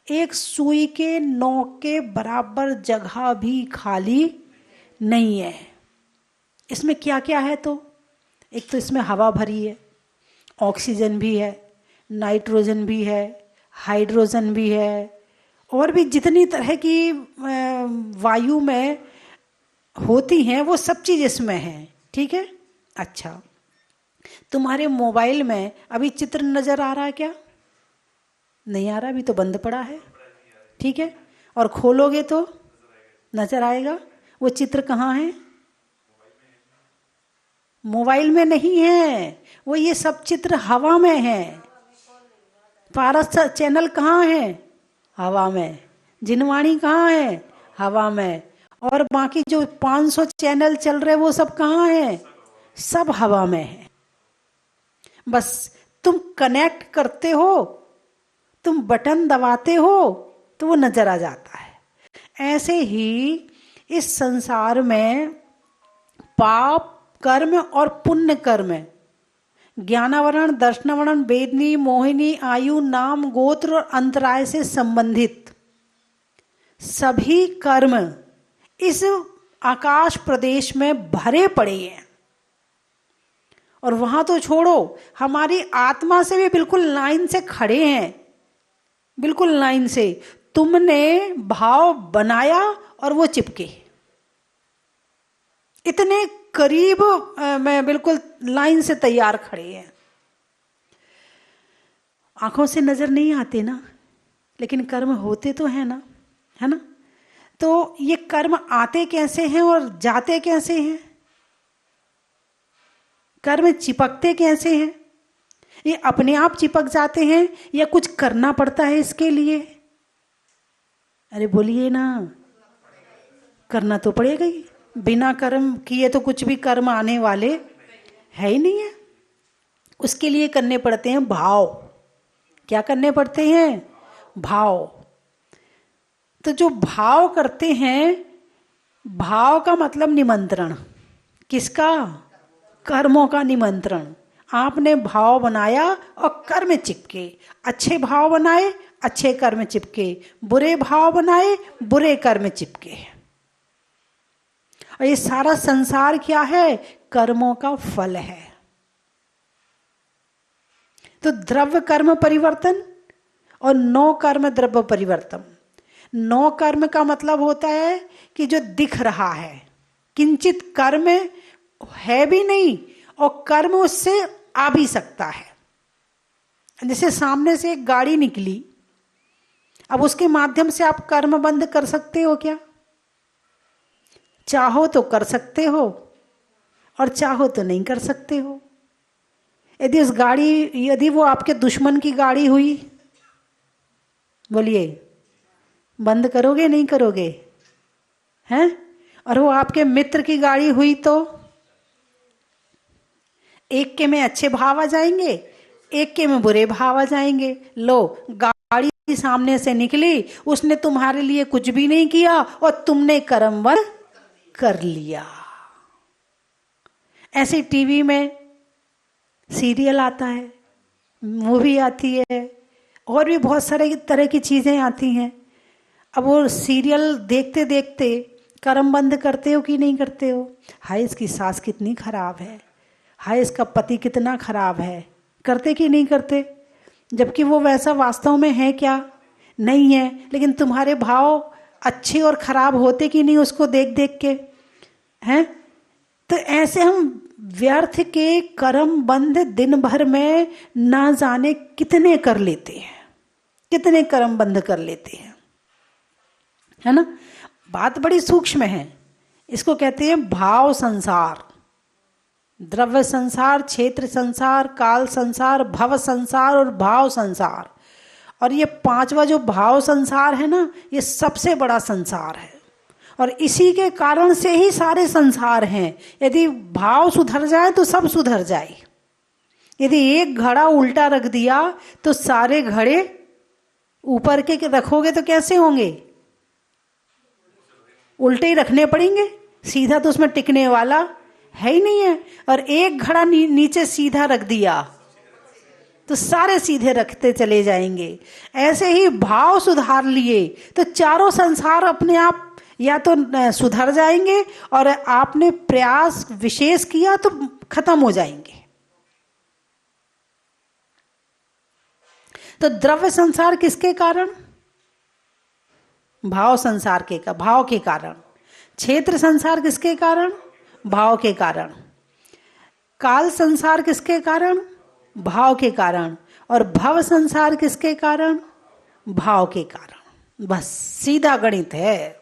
एक सुई के नोक के बराबर जगह भी खाली नहीं है। इसमें क्या क्या है? तो एक तो इसमें हवा भरी है, ऑक्सीजन भी है, नाइट्रोजन भी है, हाइड्रोजन भी है, और भी जितनी तरह की वायु में होती हैं वो सब चीज़ इसमें है। ठीक है। अच्छा, तुम्हारे मोबाइल में अभी चित्र नज़र आ रहा है क्या? नहीं आ रहा, अभी तो बंद पड़ा है। ठीक है। और खोलोगे तो नज़र आएगा। वो चित्र कहाँ है? मोबाइल में नहीं है, वो ये सब चित्र हवा में है। पारस चैनल कहाँ है? हवा में। जिनवाणी कहाँ है? हवा में। और बाकी जो 500 चैनल चल रहे वो सब कहाँ है? सब हवा में है। बस तुम कनेक्ट करते हो, तुम बटन दबाते हो तो वो नजर आ जाता है। ऐसे ही इस संसार में पाप कर्म और पुण्य कर्म, ज्ञानावरण, दर्शनावरण, वेदनी, मोहिनी, आयु, नाम, गोत्र और अंतराय से संबंधित सभी कर्म इस आकाश प्रदेश में भरे पड़े हैं। और वहां तो छोड़ो, हमारी आत्मा से भी बिल्कुल लाइन से खड़े हैं, बिल्कुल लाइन से। तुमने भाव बनाया और वो चिपके, इतने करीब में बिल्कुल लाइन से तैयार खड़े हैं। आंखों से नजर नहीं आते ना, लेकिन कर्म होते तो है ना, है ना। तो ये कर्म आते कैसे हैं और जाते कैसे हैं? कर्म चिपकते कैसे हैं? ये अपने आप चिपक जाते हैं या कुछ करना पड़ता है इसके लिए? अरे बोलिए ना, करना तो पड़ेगा ही। बिना कर्म किए तो कुछ भी कर्म आने वाले है ही नहीं है। उसके लिए करने पड़ते हैं भाव। क्या करने पड़ते हैं? भाव। तो जो भाव करते हैं, भाव का मतलब निमंत्रण। किसका? कर्मों का निमंत्रण। आपने भाव बनाया और कर्म चिपके। अच्छे भाव बनाए, अच्छे कर्म चिपके। बुरे भाव बनाए, बुरे कर्म चिपके। और ये सारा संसार क्या है? कर्मों का फल है। तो द्रव्य कर्म परिवर्तन और नो कर्म द्रव्य परिवर्तन। नो कर्म का मतलब होता है कि जो दिख रहा है, किंचित कर्म है भी नहीं और कर्म उससे आ भी सकता है। जैसे सामने से एक गाड़ी निकली, अब उसके माध्यम से आप कर्म बंद कर सकते हो क्या? चाहो तो कर सकते हो और चाहो तो नहीं कर सकते हो। यदि वो आपके दुश्मन की गाड़ी हुई, बोलिए बंद करोगे नहीं करोगे? हैं? और वो आपके मित्र की गाड़ी हुई तो एक के में अच्छे भाव आ जाएंगे, एक के में बुरे भाव आ जाएंगे। लो, गाड़ी सामने से निकली, उसने तुम्हारे लिए कुछ भी नहीं किया और तुमने कर्मवश कर लिया। ऐसे टीवी में सीरियल आता है, मूवी आती है, और भी बहुत सारे तरह की चीजें आती हैं। अब वो सीरियल देखते देखते कर्म बंद करते हो कि नहीं करते हो? हाय इसकी सास कितनी खराब है, हाय इसका पति कितना खराब है। करते कि नहीं करते? जबकि वो वैसा वास्तव में है क्या? नहीं है। लेकिन तुम्हारे भाव अच्छे और खराब होते कि नहीं उसको देख देख के? हैं? तो ऐसे हम व्यर्थ के कर्म बंध दिन भर में ना जाने कितने कर लेते हैं, कितने कर्म बंद कर लेते हैं, है ना। बात बड़ी सूक्ष्म है। इसको कहते हैं भाव संसार। द्रव्य संसार, क्षेत्र संसार, काल संसार, भव संसार और भाव संसार। और ये पांचवा जो भाव संसार है ना, ये सबसे बड़ा संसार है और इसी के कारण से ही सारे संसार हैं। यदि भाव सुधर जाए तो सब सुधर जाए। यदि एक घड़ा उल्टा रख दिया तो सारे घड़े ऊपर के रखोगे तो कैसे होंगे? उल्टे ही रखने पड़ेंगे, सीधा तो उसमें टिकने वाला है ही नहीं है। और एक घड़ा नीचे सीधा रख दिया तो सारे सीधे रखते चले जाएंगे। ऐसे ही भाव सुधार लिए तो चारों संसार अपने आप या तो सुधर जाएंगे, और आपने प्रयास विशेष किया तो खत्म हो जाएंगे। तो द्रव्य संसार किसके कारण? भाव संसार के का भाव के कारण। क्षेत्र संसार किसके कारण? भाव के कारण। काल संसार किसके कारण? भाव के कारण। और भव संसार किसके कारण? भाव के कारण। बस सीधा गणित है।